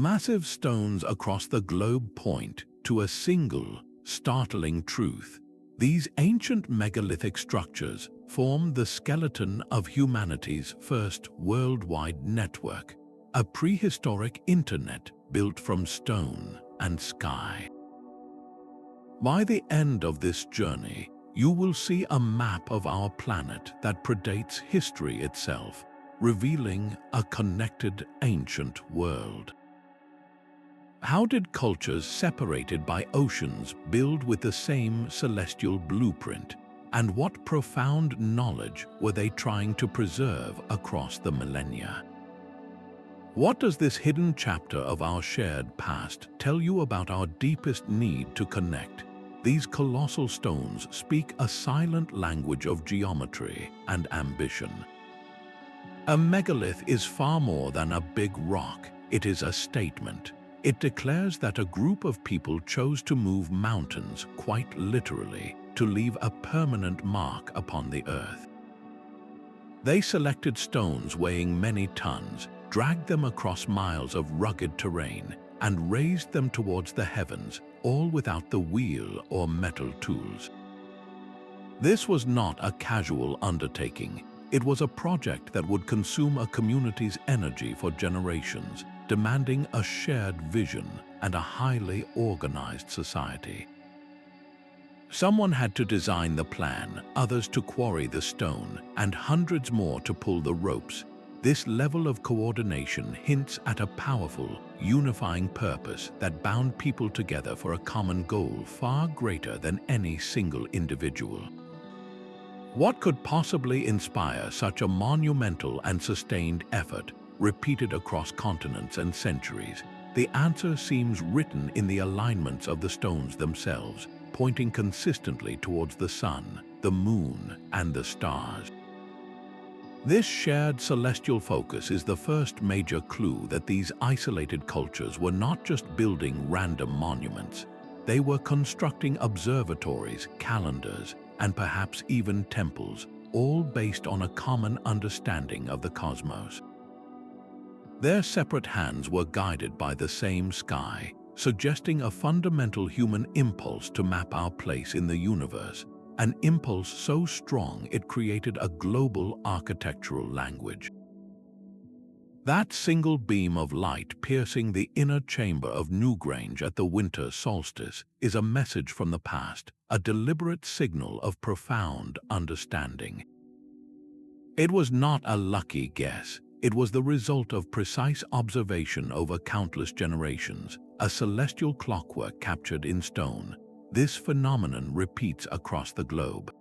Massive stones across the globe point to a single, startling truth. These ancient megalithic structures form the skeleton of humanity's first worldwide network, a prehistoric internet built from stone and sky. By the end of this journey, you will see a map of our planet that predates history itself, revealing a connected ancient world. How did cultures separated by oceans build with the same celestial blueprint? And what profound knowledge were they trying to preserve across the millennia? What does this hidden chapter of our shared past tell you about our deepest need to connect? These colossal stones speak a silent language of geometry and ambition. A megalith is far more than a big rock. It is a statement. It declares that a group of people chose to move mountains, quite literally, to leave a permanent mark upon the earth. They selected stones weighing many tons, dragged them across miles of rugged terrain, and raised them towards the heavens, all without the wheel or metal tools. This was not a casual undertaking. It was a project that would consume a community's energy for generations, demanding a shared vision and a highly organized society. Someone had to design the plan, others to quarry the stone, and hundreds more to pull the ropes. This level of coordination hints at a powerful, unifying purpose that bound people together for a common goal far greater than any single individual. What could possibly inspire such a monumental and sustained effort, repeated across continents and centuries? The answer seems written in the alignments of the stones themselves, pointing consistently towards the sun, the moon, and the stars. This shared celestial focus is the first major clue that these isolated cultures were not just building random monuments. They were constructing observatories, calendars, and perhaps even temples, all based on a common understanding of the cosmos. Their separate hands were guided by the same sky, suggesting a fundamental human impulse to map our place in the universe, an impulse so strong it created a global architectural language. That single beam of light piercing the inner chamber of Newgrange at the winter solstice is a message from the past, a deliberate signal of profound understanding. It was not a lucky guess. It was the result of precise observation over countless generations, a celestial clockwork captured in stone. This phenomenon repeats across the globe.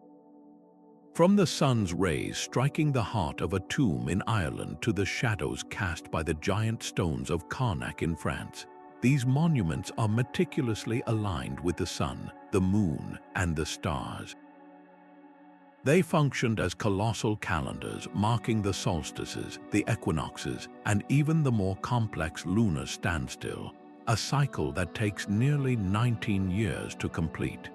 From the sun's rays striking the heart of a tomb in Ireland to the shadows cast by the giant stones of Karnak in France, these monuments are meticulously aligned with the sun, the moon, and the stars. They functioned as colossal calendars marking the solstices, the equinoxes, and even the more complex lunar standstill, a cycle that takes nearly 19 years to complete.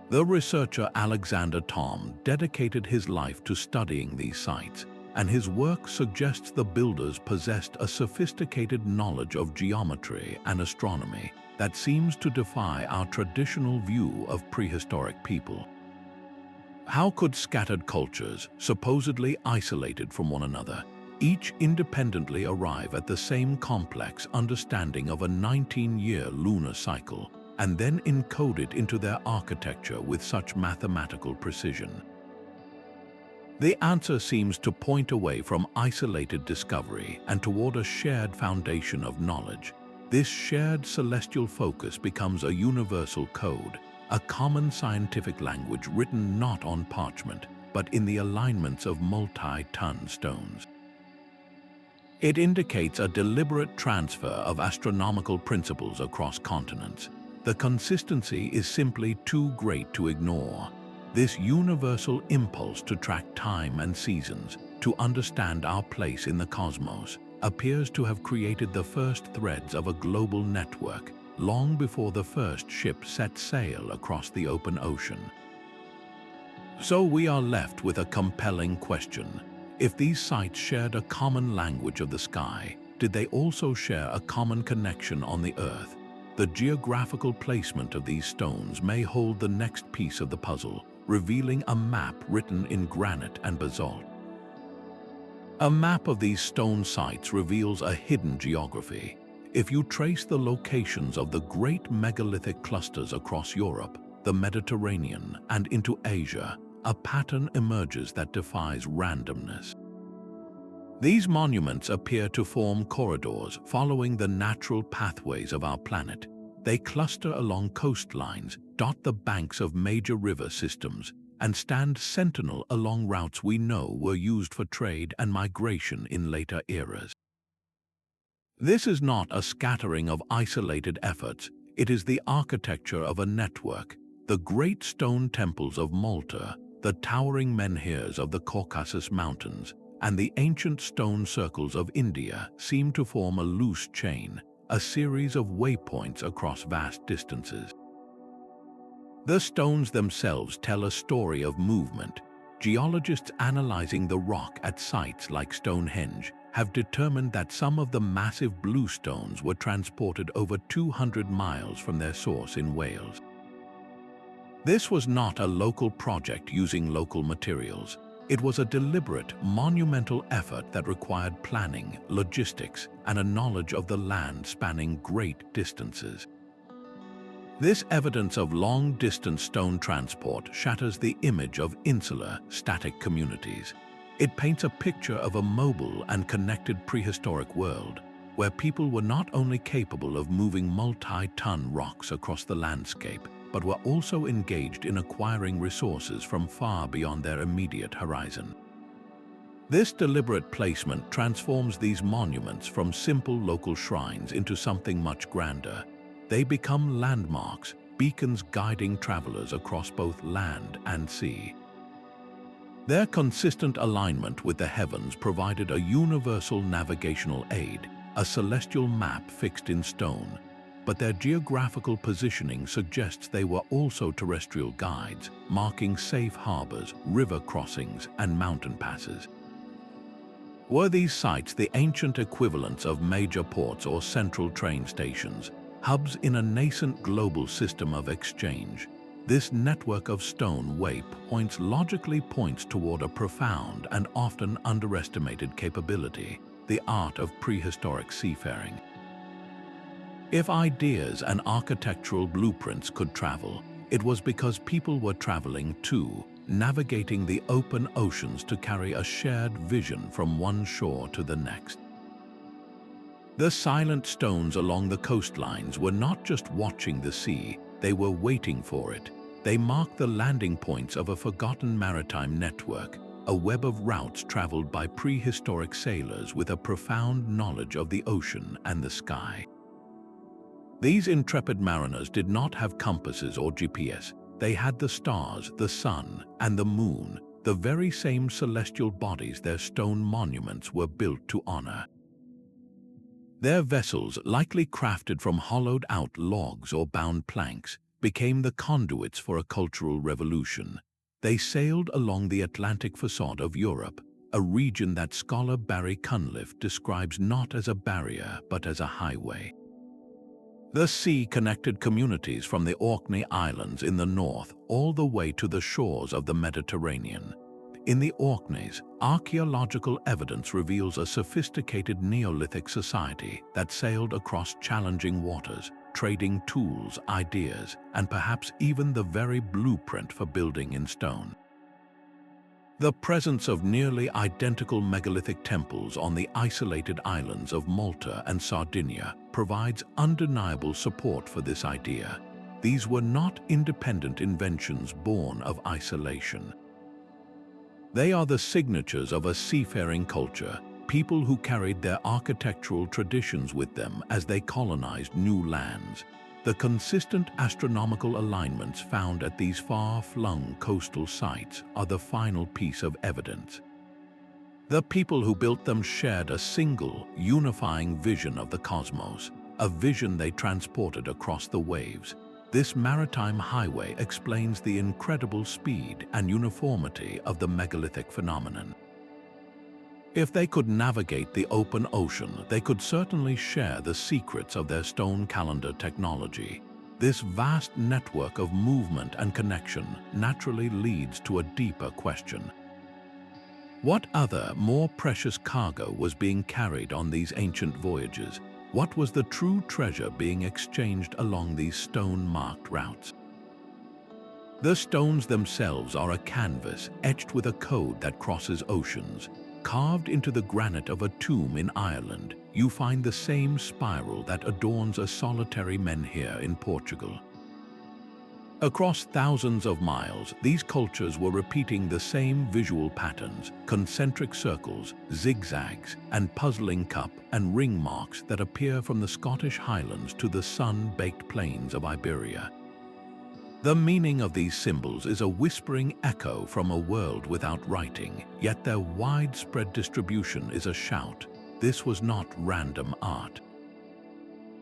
The researcher Alexander Thom dedicated his life to studying these sites, and his work suggests the builders possessed a sophisticated knowledge of geometry and astronomy that seems to defy our traditional view of prehistoric people. How could scattered cultures, supposedly isolated from one another, each independently arrive at the same complex understanding of a 19-year lunar cycle, and then encode it into their architecture with such mathematical precision? The answer seems to point away from isolated discovery and toward a shared foundation of knowledge. This shared celestial focus becomes a universal code, a common scientific language written not on parchment, but in the alignments of multi-ton stones. It indicates a deliberate transfer of astronomical principles across continents. The consistency is simply too great to ignore. This universal impulse to track time and seasons, to understand our place in the cosmos, appears to have created the first threads of a global network, long before the first ship set sail across the open ocean. So we are left with a compelling question. If these sites shared a common language of the sky, Did they also share a common connection on the Earth? The geographical placement of these stones may hold the next piece of the puzzle, revealing a map written in granite and basalt. A map of these stone sites reveals a hidden geography. If you trace the locations of the great megalithic clusters across Europe, the Mediterranean, and into Asia, a pattern emerges that defies randomness. These monuments appear to form corridors following the natural pathways of our planet. They cluster along coastlines, dot the banks of major river systems, and stand sentinel along routes we know were used for trade and migration in later eras. This is not a scattering of isolated efforts, it is the architecture of a network. The great stone temples of Malta, the towering menhirs of the Caucasus Mountains, and the ancient stone circles of India seem to form a loose chain, a series of waypoints across vast distances. The stones themselves tell a story of movement. Geologists analyzing the rock at sites like Stonehenge have determined that some of the massive blue stones were transported over 200 miles from their source in Wales. This was not a local project using local materials. It was a deliberate, monumental effort that required planning, logistics, and a knowledge of the land spanning great distances. This evidence of long-distance stone transport shatters the image of insular, static communities. It paints a picture of a mobile and connected prehistoric world, where people were not only capable of moving multi-ton rocks across the landscape, but were also engaged in acquiring resources from far beyond their immediate horizon. This deliberate placement transforms these monuments from simple local shrines into something much grander. They become landmarks, beacons guiding travelers across both land and sea. Their consistent alignment with the heavens provided a universal navigational aid, a celestial map fixed in stone, but their geographical positioning suggests they were also terrestrial guides, marking safe harbors, river crossings, and mountain passes. Were these sites the ancient equivalents of major ports or central train stations, hubs in a nascent global system of exchange? This network of stone waypoints logically points toward a profound and often underestimated capability, the art of prehistoric seafaring. If ideas and architectural blueprints could travel, it was because people were traveling too, navigating the open oceans to carry a shared vision from one shore to the next. The silent stones along the coastlines were not just watching the sea, they were waiting for it. They marked the landing points of a forgotten maritime network, a web of routes traveled by prehistoric sailors with a profound knowledge of the ocean and the sky. These intrepid mariners did not have compasses or GPS. They had the stars, the sun, and the moon, the very same celestial bodies their stone monuments were built to honor. Their vessels, likely crafted from hollowed-out logs or bound planks, became the conduits for a cultural revolution. They sailed along the Atlantic facade of Europe, a region that scholar Barry Cunliffe describes not as a barrier but as a highway. The sea connected communities from the Orkney Islands in the north all the way to the shores of the Mediterranean. In the Orkneys, archaeological evidence reveals a sophisticated Neolithic society that sailed across challenging waters, trading tools, ideas, and perhaps even the very blueprint for building in stone. The presence of nearly identical megalithic temples on the isolated islands of Malta and Sardinia provides undeniable support for this idea. These were not independent inventions born of isolation. They are the signatures of a seafaring culture, people who carried their architectural traditions with them as they colonized new lands. The consistent astronomical alignments found at these far-flung coastal sites are the final piece of evidence. The people who built them shared a single, unifying vision of the cosmos, a vision they transported across the waves. This maritime highway explains the incredible speed and uniformity of the megalithic phenomenon. If they could navigate the open ocean, they could certainly share the secrets of their stone calendar technology. This vast network of movement and connection naturally leads to a deeper question. What other, more precious cargo was being carried on these ancient voyages? What was the true treasure being exchanged along these stone-marked routes? The stones themselves are a canvas etched with a code that crosses oceans. Carved into the granite of a tomb in Ireland, you find the same spiral that adorns a solitary menhir in Portugal. Across thousands of miles, these cultures were repeating the same visual patterns, concentric circles, zigzags, and puzzling cup and ring marks that appear from the Scottish Highlands to the sun-baked plains of Iberia. The meaning of these symbols is a whispering echo from a world without writing, yet their widespread distribution is a shout. This was not random art.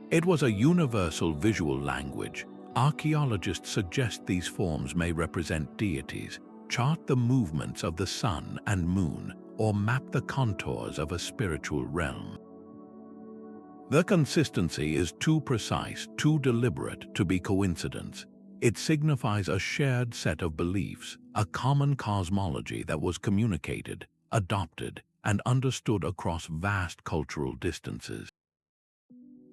It was a universal visual language. Archaeologists suggest these forms may represent deities, chart the movements of the sun and moon, or map the contours of a spiritual realm. The consistency is too precise, too deliberate to be coincidence. It signifies a shared set of beliefs, a common cosmology that was communicated, adopted, and understood across vast cultural distances.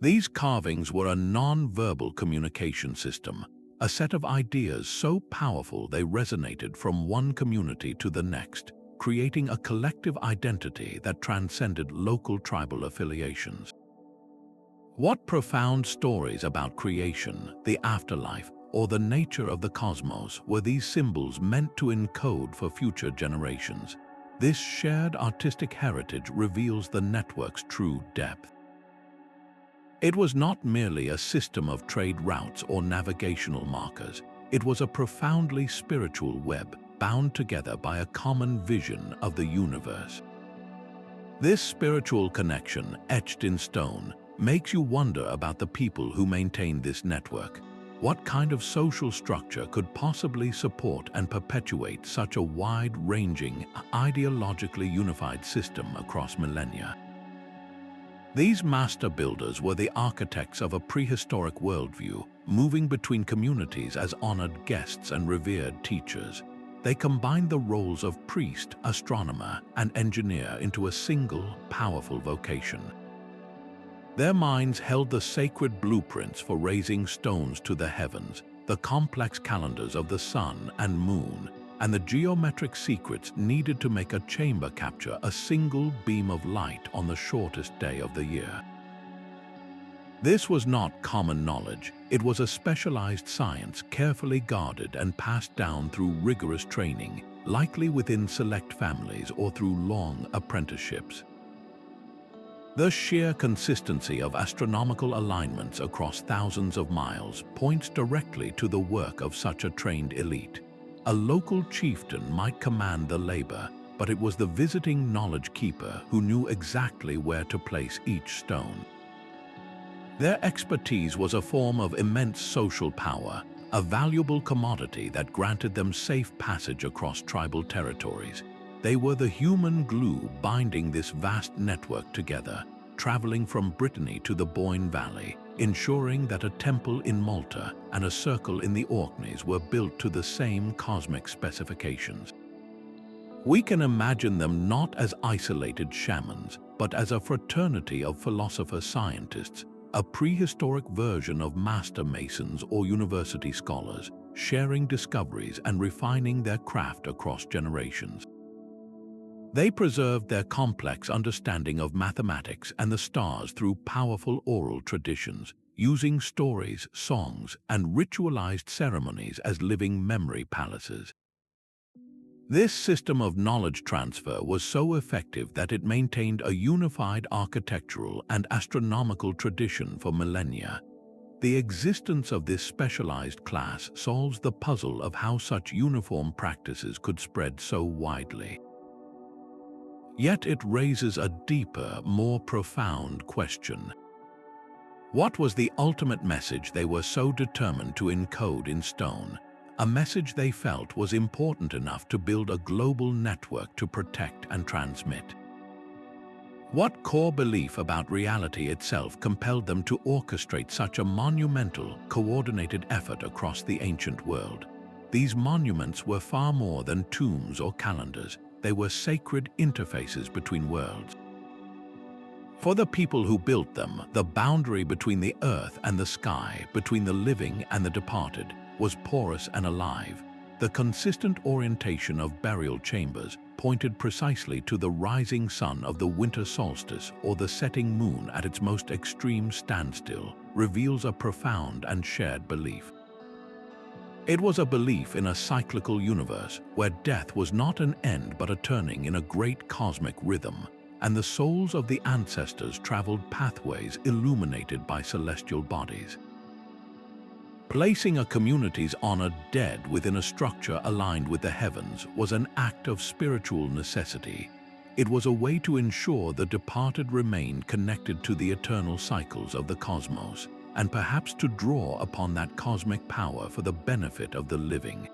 These carvings were a non-verbal communication system, a set of ideas so powerful they resonated from one community to the next, creating a collective identity that transcended local tribal affiliations. What profound stories about creation, the afterlife, or the nature of the cosmos were these symbols meant to encode for future generations? This shared artistic heritage reveals the network's true depth. It was not merely a system of trade routes or navigational markers. It was a profoundly spiritual web bound together by a common vision of the universe. This spiritual connection, etched in stone, makes you wonder about the people who maintained this network. What kind of social structure could possibly support and perpetuate such a wide-ranging, ideologically unified system across millennia? These master builders were the architects of a prehistoric worldview, moving between communities as honored guests and revered teachers. They combined the roles of priest, astronomer, and engineer into a single, powerful vocation. Their minds held the sacred blueprints for raising stones to the heavens, the complex calendars of the sun and moon, and the geometric secrets needed to make a chamber capture a single beam of light on the shortest day of the year. This was not common knowledge. It was a specialized science carefully guarded and passed down through rigorous training, likely within select families or through long apprenticeships. The sheer consistency of astronomical alignments across thousands of miles points directly to the work of such a trained elite. A local chieftain might command the labor, but it was the visiting knowledge keeper who knew exactly where to place each stone. Their expertise was a form of immense social power, a valuable commodity that granted them safe passage across tribal territories. They were the human glue binding this vast network together, traveling from Brittany to the Boyne Valley, ensuring that a temple in Malta and a circle in the Orkneys were built to the same cosmic specifications. We can imagine them not as isolated shamans, but as a fraternity of philosopher-scientists, a prehistoric version of master masons or university scholars, sharing discoveries and refining their craft across generations. They preserved their complex understanding of mathematics and the stars through powerful oral traditions, using stories, songs, and ritualized ceremonies as living memory palaces. This system of knowledge transfer was so effective that it maintained a unified architectural and astronomical tradition for millennia. The existence of this specialized class solves the puzzle of how such uniform practices could spread so widely. Yet it raises a deeper, more profound question. What was the ultimate message they were so determined to encode in stone? A message they felt was important enough to build a global network to protect and transmit. What core belief about reality itself compelled them to orchestrate such a monumental, coordinated effort across the ancient world? These monuments were far more than tombs or calendars. They were sacred interfaces between worlds. For the people who built them, the boundary between the earth and the sky, between the living and the departed, was porous and alive. The consistent orientation of burial chambers pointed precisely to the rising sun of the winter solstice, or the setting moon at its most extreme standstill, reveals a profound and shared belief. It was a belief in a cyclical universe where death was not an end but a turning in a great cosmic rhythm, and the souls of the ancestors traveled pathways illuminated by celestial bodies. Placing a community's honored dead within a structure aligned with the heavens was an act of spiritual necessity. It was a way to ensure the departed remained connected to the eternal cycles of the cosmos, and perhaps to draw upon that cosmic power for the benefit of the living.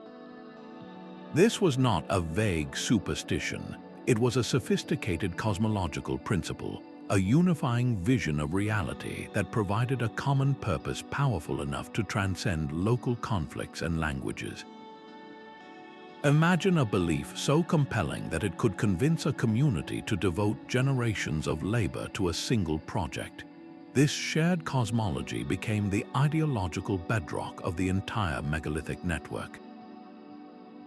This was not a vague superstition. It was a sophisticated cosmological principle, a unifying vision of reality that provided a common purpose powerful enough to transcend local conflicts and languages. Imagine a belief so compelling that it could convince a community to devote generations of labor to a single project. This shared cosmology became the ideological bedrock of the entire megalithic network.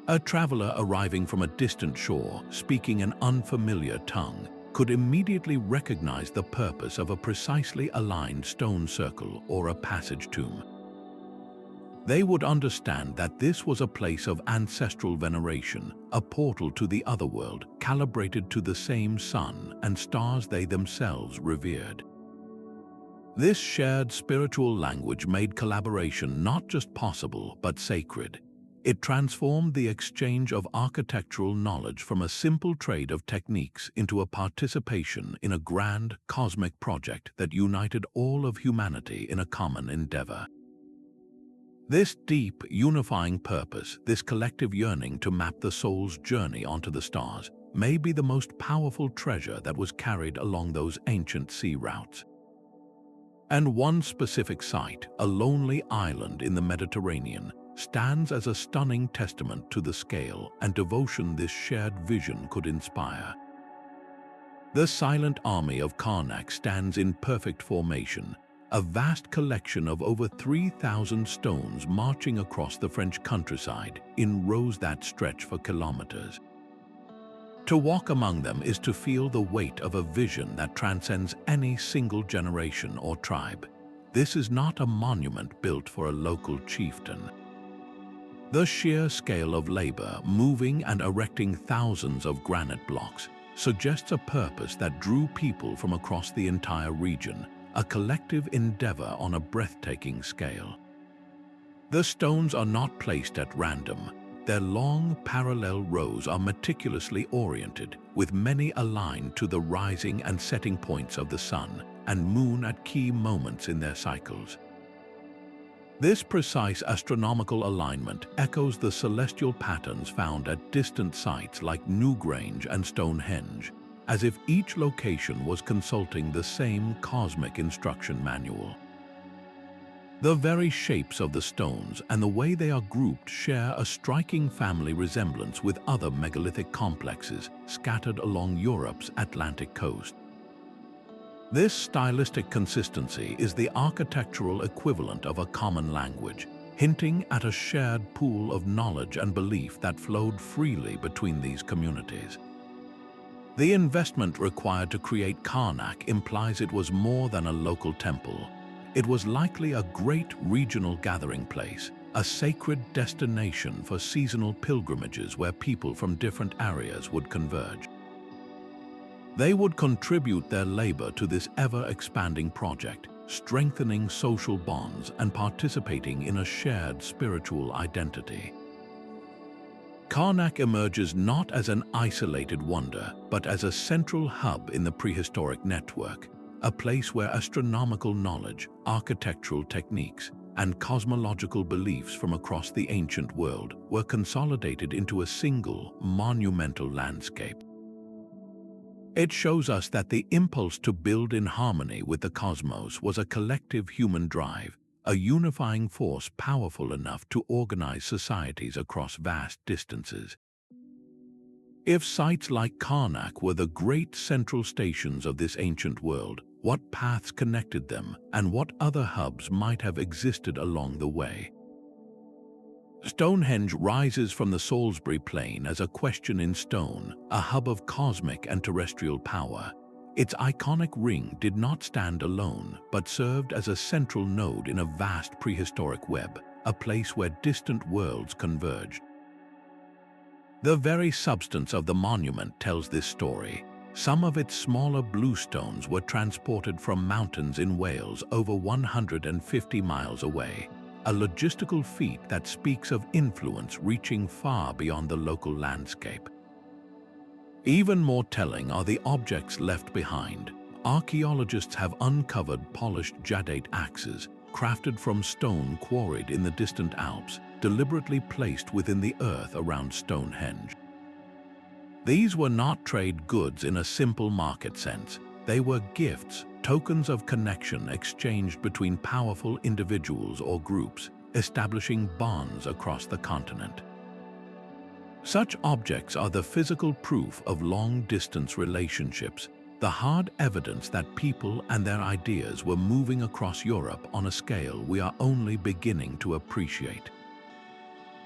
A traveler arriving from a distant shore, speaking an unfamiliar tongue, could immediately recognize the purpose of a precisely aligned stone circle or a passage tomb. They would understand that this was a place of ancestral veneration, a portal to the otherworld, calibrated to the same sun and stars they themselves revered. This shared spiritual language made collaboration not just possible but sacred. It transformed the exchange of architectural knowledge from a simple trade of techniques into a participation in a grand, cosmic project that united all of humanity in a common endeavor. This deep, unifying purpose, this collective yearning to map the soul's journey onto the stars, may be the most powerful treasure that was carried along those ancient sea routes. And one specific site, a lonely island in the Mediterranean, stands as a stunning testament to the scale and devotion this shared vision could inspire. The silent army of Karnak stands in perfect formation, a vast collection of over 3,000 stones marching across the French countryside in rows that stretch for kilometers. To walk among them is to feel the weight of a vision that transcends any single generation or tribe. This is not a monument built for a local chieftain. The sheer scale of labor, moving and erecting thousands of granite blocks, suggests a purpose that drew people from across the entire region, a collective endeavor on a breathtaking scale. The stones are not placed at random. Their long, parallel rows are meticulously oriented, with many aligned to the rising and setting points of the sun and moon at key moments in their cycles. This precise astronomical alignment echoes the celestial patterns found at distant sites like Newgrange and Stonehenge, as if each location was consulting the same cosmic instruction manual. The very shapes of the stones and the way they are grouped share a striking family resemblance with other megalithic complexes scattered along Europe's Atlantic coast. This stylistic consistency is the architectural equivalent of a common language, hinting at a shared pool of knowledge and belief that flowed freely between these communities. The investment required to create Karnak implies it was more than a local temple. It was likely a great regional gathering place, a sacred destination for seasonal pilgrimages where people from different areas would converge. They would contribute their labor to this ever-expanding project, strengthening social bonds and participating in a shared spiritual identity. Karnak emerges not as an isolated wonder, but as a central hub in the prehistoric network, a place where astronomical knowledge, architectural techniques, and cosmological beliefs from across the ancient world were consolidated into a single, monumental landscape. It shows us that the impulse to build in harmony with the cosmos was a collective human drive, a unifying force powerful enough to organize societies across vast distances. If sites like Karnak were the great central stations of this ancient world, what paths connected them and what other hubs might have existed along the way? Stonehenge rises from the Salisbury Plain as a question in stone, a hub of cosmic and terrestrial power. Its iconic ring did not stand alone, but served as a central node in a vast prehistoric web, a place where distant worlds converged. The very substance of the monument tells this story. Some of its smaller bluestones were transported from mountains in Wales over 150 miles away, a logistical feat that speaks of influence reaching far beyond the local landscape. Even more telling are the objects left behind. Archaeologists have uncovered polished jadate axes, crafted from stone quarried in the distant Alps, deliberately placed within the earth around Stonehenge. These were not trade goods in a simple market sense. They were gifts, tokens of connection exchanged between powerful individuals or groups, establishing bonds across the continent. Such objects are the physical proof of long-distance relationships, the hard evidence that people and their ideas were moving across Europe on a scale we are only beginning to appreciate.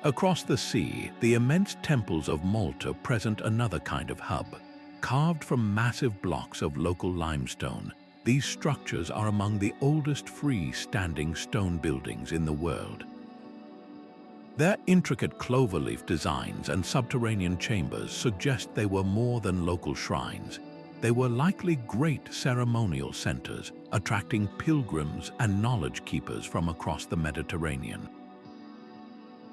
Across the sea, the immense temples of Malta present another kind of hub. Carved from massive blocks of local limestone, these structures are among the oldest free-standing stone buildings in the world. Their intricate cloverleaf designs and subterranean chambers suggest they were more than local shrines. They were likely great ceremonial centers, attracting pilgrims and knowledge keepers from across the Mediterranean.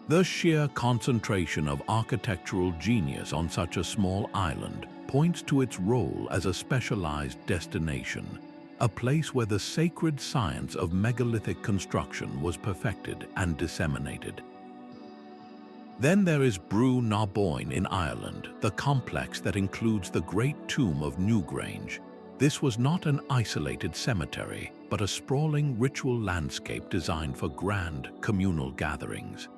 The sheer concentration of architectural genius on such a small island points to its role as a specialized destination, a place where the sacred science of megalithic construction was perfected and disseminated. Then there is Brú na Bóinne in Ireland, the complex that includes the great tomb of Newgrange. This was not an isolated cemetery, but a sprawling ritual landscape designed for grand, communal gatherings.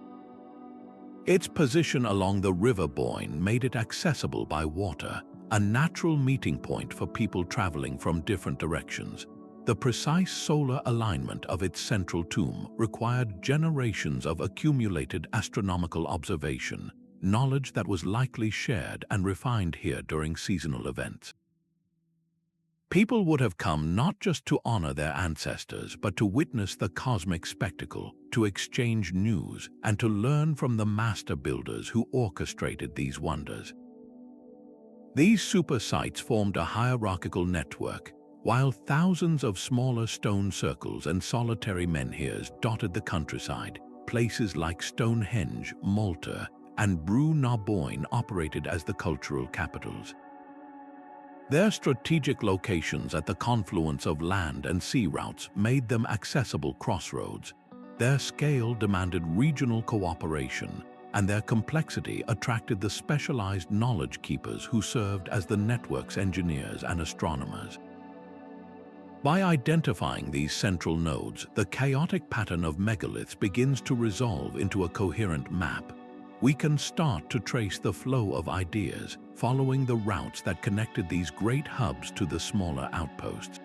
Its position along the River Boyne made it accessible by water, a natural meeting point for people traveling from different directions. The precise solar alignment of its central tomb required generations of accumulated astronomical observation, knowledge that was likely shared and refined here during seasonal events. People would have come not just to honor their ancestors, but to witness the cosmic spectacle, to exchange news, and to learn from the master builders who orchestrated these wonders. These super sites formed a hierarchical network, while thousands of smaller stone circles and solitary menhirs dotted the countryside. Places like Stonehenge, Malta, and Brú na Bóinne operated as the cultural capitals. Their strategic locations at the confluence of land and sea routes made them accessible crossroads. Their scale demanded regional cooperation, and their complexity attracted the specialized knowledge keepers who served as the network's engineers and astronomers. By identifying these central nodes, the chaotic pattern of megaliths begins to resolve into a coherent map. We can start to trace the flow of ideas, following the routes that connected these great hubs to the smaller outposts.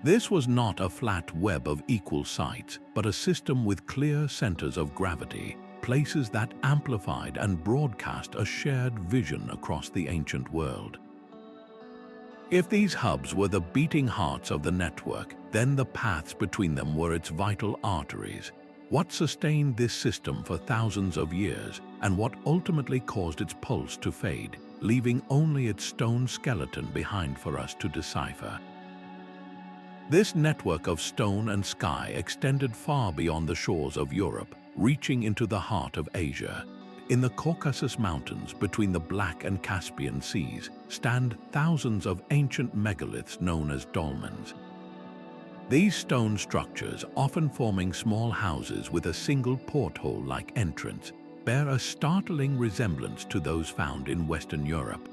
This was not a flat web of equal sites, but a system with clear centers of gravity, places that amplified and broadcast a shared vision across the ancient world. If these hubs were the beating hearts of the network, then the paths between them were its vital arteries. What sustained this system for thousands of years, and what ultimately caused its pulse to fade, leaving only its stone skeleton behind for us to decipher? This network of stone and sky extended far beyond the shores of Europe, reaching into the heart of Asia. In the Caucasus Mountains, between the Black and Caspian Seas, stand thousands of ancient megaliths known as dolmens. These stone structures, often forming small houses with a single porthole-like entrance, bear a startling resemblance to those found in Western Europe.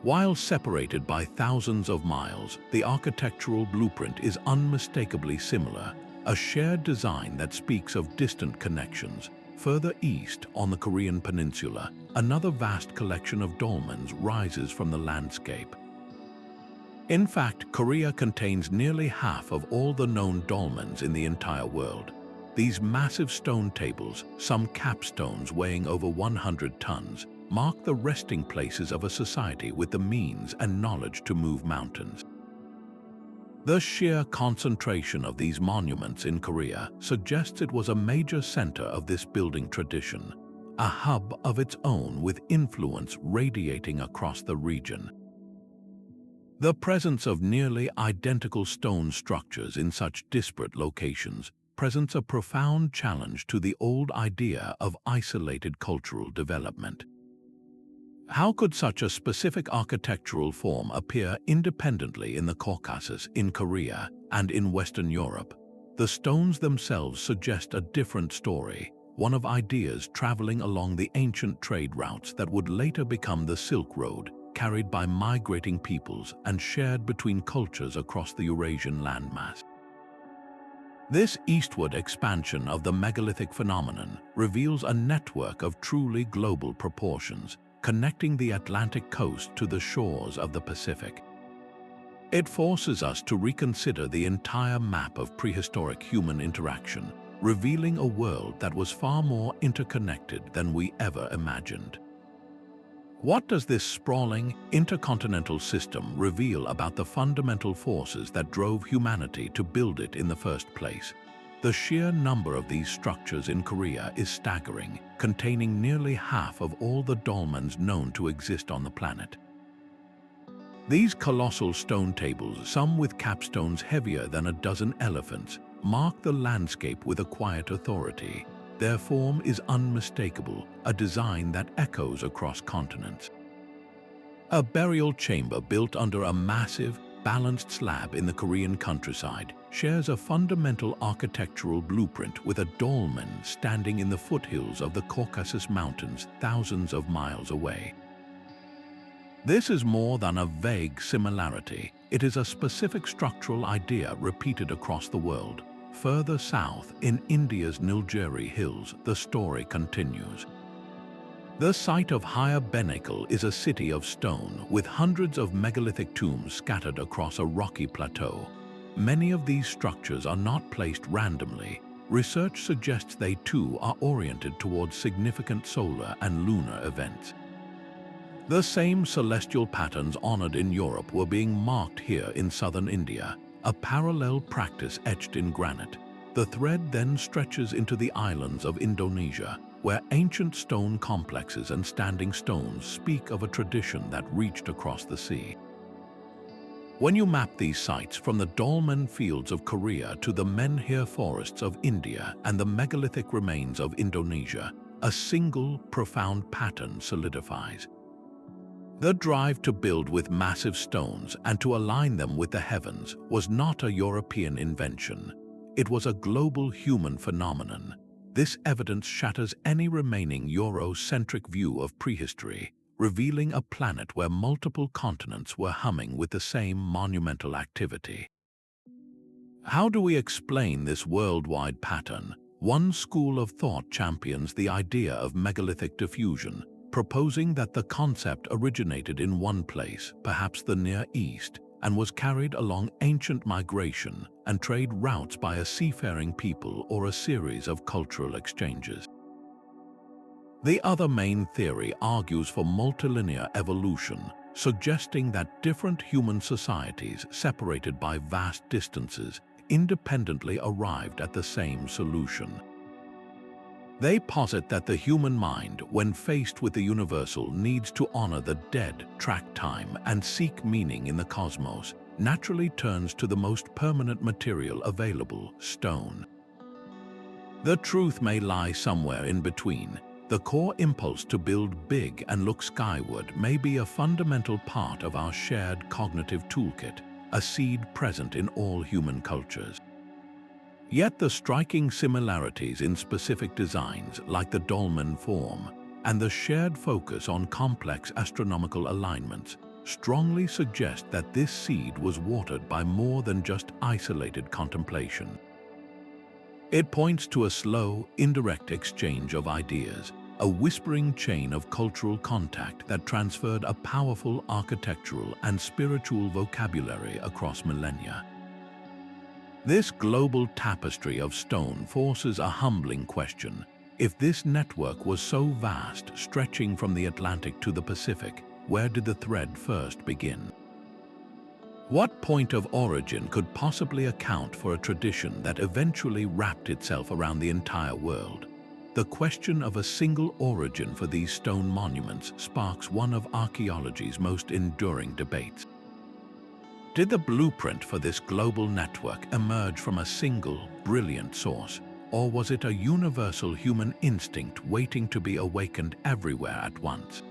While separated by thousands of miles, the architectural blueprint is unmistakably similar, a shared design that speaks of distant connections. Further east on the Korean peninsula, another vast collection of dolmens rises from the landscape. In fact, Korea contains nearly half of all the known dolmens in the entire world. These massive stone tables, some capstones weighing over 100 tons, mark the resting places of a society with the means and knowledge to move mountains. The sheer concentration of these monuments in Korea suggests it was a major center of this building tradition, a hub of its own with influence radiating across the region. The presence of nearly identical stone structures in such disparate locations presents a profound challenge to the old idea of isolated cultural development. How could such a specific architectural form appear independently in the Caucasus, in Korea, and in Western Europe? The stones themselves suggest a different story, one of ideas traveling along the ancient trade routes that would later become the Silk Road, carried by migrating peoples and shared between cultures across the Eurasian landmass. This eastward expansion of the megalithic phenomenon reveals a network of truly global proportions, connecting the Atlantic coast to the shores of the Pacific. It forces us to reconsider the entire map of prehistoric human interaction, revealing a world that was far more interconnected than we ever imagined. What does this sprawling, intercontinental system reveal about the fundamental forces that drove humanity to build it in the first place? The sheer number of these structures in Korea is staggering, containing nearly half of all the dolmens known to exist on the planet. These colossal stone tables, some with capstones heavier than a dozen elephants, mark the landscape with a quiet authority. Their form is unmistakable, a design that echoes across continents. A burial chamber built under a massive, balanced slab in the Korean countryside shares a fundamental architectural blueprint with a dolmen standing in the foothills of the Caucasus Mountains thousands of miles away. This is more than a vague similarity. It is a specific structural idea repeated across the world. Further south, in India's Nilgiri Hills, the story continues. The site of Higher Benacle is a city of stone with hundreds of megalithic tombs scattered across a rocky plateau. Many of these structures are not placed randomly. Research suggests they too are oriented towards significant solar and lunar events. The same celestial patterns honored in Europe were being marked here in southern India, a parallel practice etched in granite. The thread then stretches into the islands of Indonesia, where ancient stone complexes and standing stones speak of a tradition that reached across the sea. When you map these sites from the dolmen fields of Korea to the menhir forests of India and the megalithic remains of Indonesia, a single, profound pattern solidifies. The drive to build with massive stones and to align them with the heavens was not a European invention. It was a global human phenomenon. This evidence shatters any remaining Eurocentric view of prehistory, revealing a planet where multiple continents were humming with the same monumental activity. How do we explain this worldwide pattern? One school of thought champions the idea of megalithic diffusion, proposing that the concept originated in one place, perhaps the Near East, and was carried along ancient migration and trade routes by a seafaring people or a series of cultural exchanges. The other main theory argues for multilinear evolution, suggesting that different human societies separated by vast distances independently arrived at the same solution. They posit that the human mind, when faced with the universal, needs to honor the dead, track time, and seek meaning in the cosmos, naturally turns to the most permanent material available, stone. The truth may lie somewhere in between. The core impulse to build big and look skyward may be a fundamental part of our shared cognitive toolkit, a seed present in all human cultures. Yet the striking similarities in specific designs, like the dolmen form, and the shared focus on complex astronomical alignments, strongly suggest that this seed was watered by more than just isolated contemplation. It points to a slow, indirect exchange of ideas, a whispering chain of cultural contact that transferred a powerful architectural and spiritual vocabulary across millennia. This global tapestry of stone forces a humbling question. If this network was so vast, stretching from the Atlantic to the Pacific, where did the thread first begin? What point of origin could possibly account for a tradition that eventually wrapped itself around the entire world? The question of a single origin for these stone monuments sparks one of archaeology's most enduring debates. Did the blueprint for this global network emerge from a single, brilliant source, or was it a universal human instinct waiting to be awakened everywhere at once?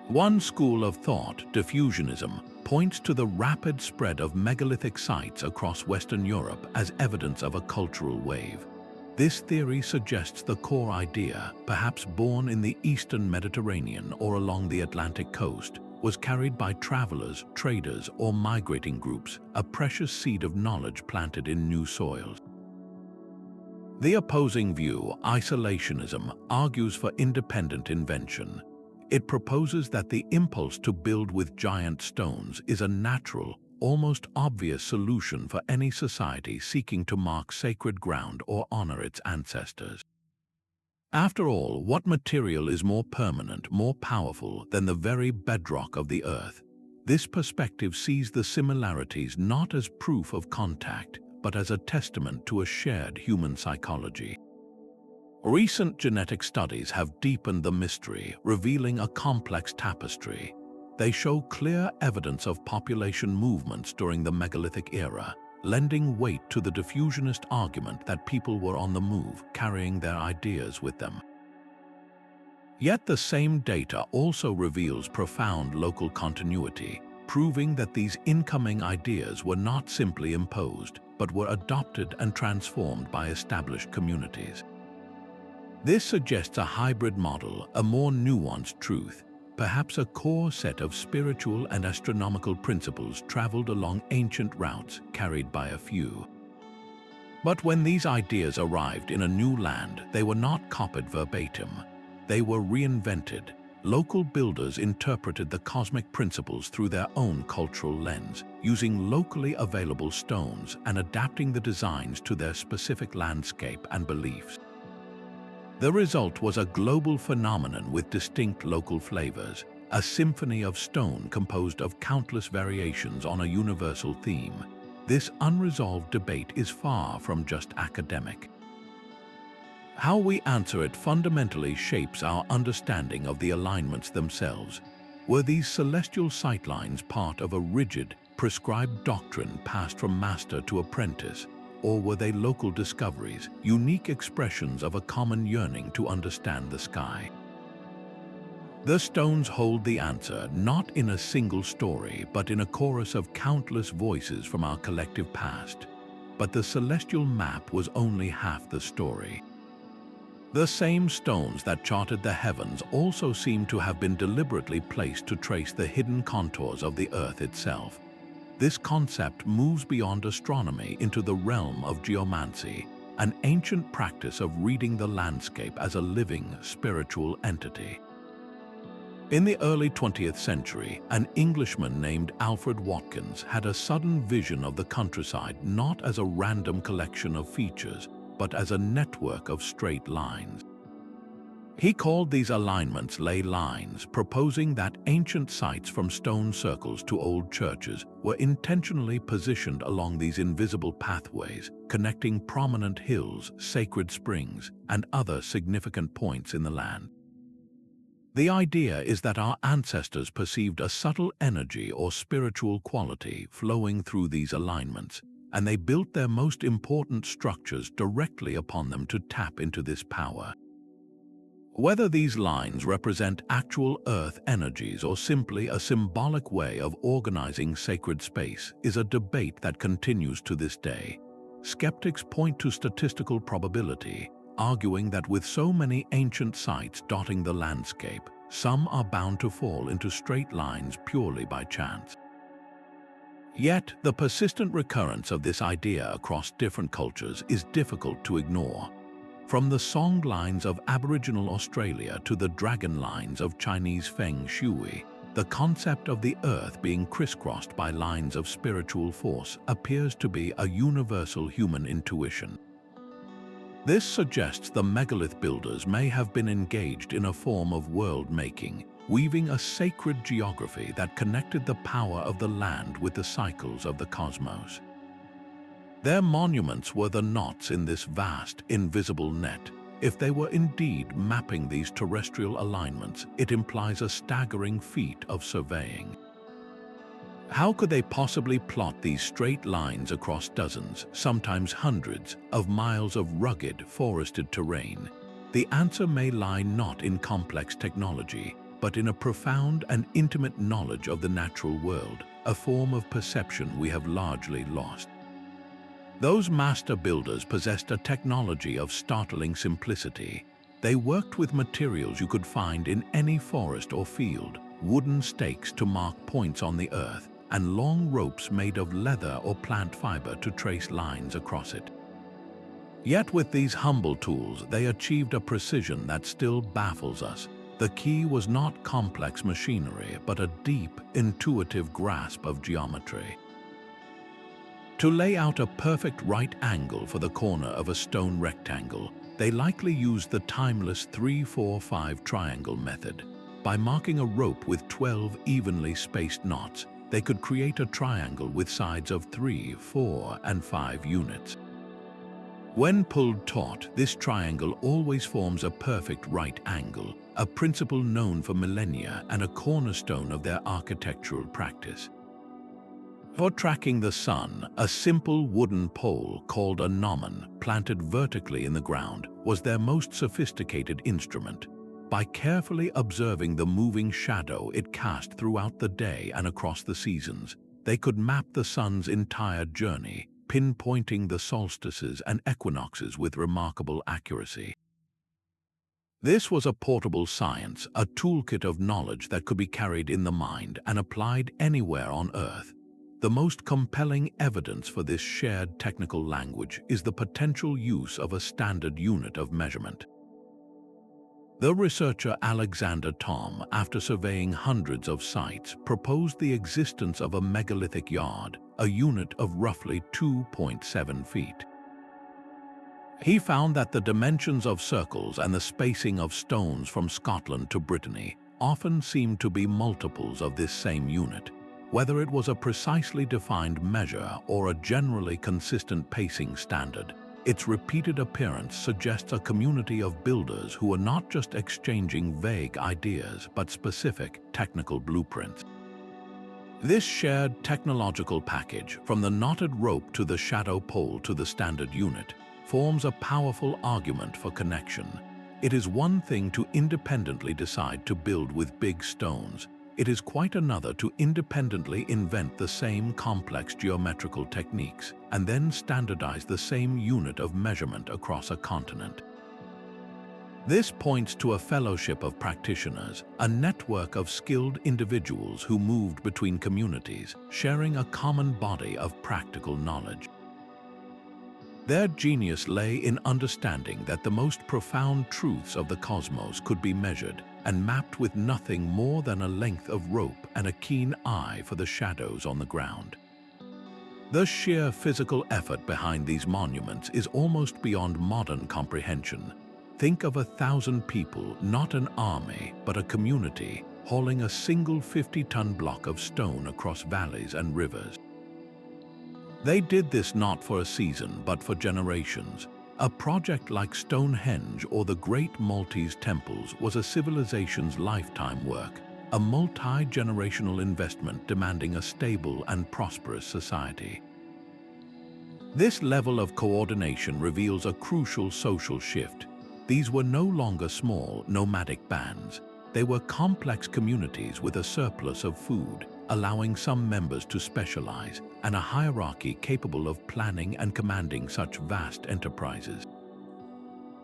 One school of thought, diffusionism, points to the rapid spread of megalithic sites across Western Europe as evidence of a cultural wave. This theory suggests the core idea, perhaps born in the eastern Mediterranean or along the Atlantic coast, was carried by travelers, traders, or migrating groups, a precious seed of knowledge planted in new soils. The opposing view, isolationism, argues for independent invention. It proposes that the impulse to build with giant stones is a natural, almost obvious solution for any society seeking to mark sacred ground or honor its ancestors. After all, what material is more permanent, more powerful than the very bedrock of the earth? This perspective sees the similarities not as proof of contact, but as a testament to a shared human psychology. Recent genetic studies have deepened the mystery, revealing a complex tapestry. They show clear evidence of population movements during the megalithic era, lending weight to the diffusionist argument that people were on the move, carrying their ideas with them. Yet the same data also reveals profound local continuity, proving that these incoming ideas were not simply imposed, but were adopted and transformed by established communities. This suggests a hybrid model, a more nuanced truth. Perhaps a core set of spiritual and astronomical principles traveled along ancient routes carried by a few. But when these ideas arrived in a new land, they were not copied verbatim. They were reinvented. Local builders interpreted the cosmic principles through their own cultural lens, using locally available stones and adapting the designs to their specific landscape and beliefs. The result was a global phenomenon with distinct local flavors, a symphony of stone composed of countless variations on a universal theme. This unresolved debate is far from just academic. How we answer it fundamentally shapes our understanding of the alignments themselves. Were these celestial sightlines part of a rigid, prescribed doctrine passed from master to apprentice? Or were they local discoveries, unique expressions of a common yearning to understand the sky? The stones hold the answer, not in a single story, but in a chorus of countless voices from our collective past. But the celestial map was only half the story. The same stones that charted the heavens also seem to have been deliberately placed to trace the hidden contours of the Earth itself. This concept moves beyond astronomy into the realm of geomancy, an ancient practice of reading the landscape as a living, spiritual entity. In the early 20th century, an Englishman named Alfred Watkins had a sudden vision of the countryside not as a random collection of features, but as a network of straight lines. He called these alignments ley lines, proposing that ancient sites from stone circles to old churches were intentionally positioned along these invisible pathways, connecting prominent hills, sacred springs, and other significant points in the land. The idea is that our ancestors perceived a subtle energy or spiritual quality flowing through these alignments, and they built their most important structures directly upon them to tap into this power. Whether these lines represent actual Earth energies or simply a symbolic way of organizing sacred space is a debate that continues to this day. Skeptics point to statistical probability, arguing that with so many ancient sites dotting the landscape, some are bound to fall into straight lines purely by chance. Yet, the persistent recurrence of this idea across different cultures is difficult to ignore. From the song lines of Aboriginal Australia to the dragon lines of Chinese Feng Shui, the concept of the earth being crisscrossed by lines of spiritual force appears to be a universal human intuition. This suggests the megalith builders may have been engaged in a form of world-making, weaving a sacred geography that connected the power of the land with the cycles of the cosmos. Their monuments were the knots in this vast, invisible net. If they were indeed mapping these terrestrial alignments, it implies a staggering feat of surveying. How could they possibly plot these straight lines across dozens, sometimes hundreds, of miles of rugged, forested terrain? The answer may lie not in complex technology, but in a profound and intimate knowledge of the natural world, a form of perception we have largely lost. Those master builders possessed a technology of startling simplicity. They worked with materials you could find in any forest or field, wooden stakes to mark points on the earth, and long ropes made of leather or plant fiber to trace lines across it. Yet with these humble tools, they achieved a precision that still baffles us. The key was not complex machinery, but a deep, intuitive grasp of geometry. To lay out a perfect right angle for the corner of a stone rectangle, they likely used the timeless 3-4-5 triangle method. By marking a rope with 12 evenly spaced knots, they could create a triangle with sides of 3, 4, and 5 units. When pulled taut, this triangle always forms a perfect right angle, a principle known for millennia and a cornerstone of their architectural practice. For tracking the sun, a simple wooden pole called a gnomon, planted vertically in the ground, was their most sophisticated instrument. By carefully observing the moving shadow it cast throughout the day and across the seasons, they could map the sun's entire journey, pinpointing the solstices and equinoxes with remarkable accuracy. This was a portable science, a toolkit of knowledge that could be carried in the mind and applied anywhere on Earth. The most compelling evidence for this shared technical language is the potential use of a standard unit of measurement. The researcher Alexander Thom, after surveying hundreds of sites, proposed the existence of a megalithic yard, a unit of roughly 2.7 feet. He found that the dimensions of circles and the spacing of stones from Scotland to Brittany often seemed to be multiples of this same unit. Whether it was a precisely defined measure or a generally consistent pacing standard, its repeated appearance suggests a community of builders who are not just exchanging vague ideas but specific technical blueprints. This shared technological package, from the knotted rope to the shadow pole to the standard unit, forms a powerful argument for connection. It is one thing to independently decide to build with big stones. It is quite another to independently invent the same complex geometrical techniques and then standardize the same unit of measurement across a continent. This points to a fellowship of practitioners, a network of skilled individuals who moved between communities, sharing a common body of practical knowledge. Their genius lay in understanding that the most profound truths of the cosmos could be measured and mapped with nothing more than a length of rope and a keen eye for the shadows on the ground. The sheer physical effort behind these monuments is almost beyond modern comprehension. Think of 1,000 people, not an army, but a community, hauling a single 50-ton block of stone across valleys and rivers. They did this not for a season, but for generations. A project like Stonehenge or the Great Maltese Temples was a civilization's lifetime work, a multi-generational investment demanding a stable and prosperous society. This level of coordination reveals a crucial social shift. These were no longer small, nomadic bands. They were complex communities with a surplus of food, allowing some members to specialize, and a hierarchy capable of planning and commanding such vast enterprises.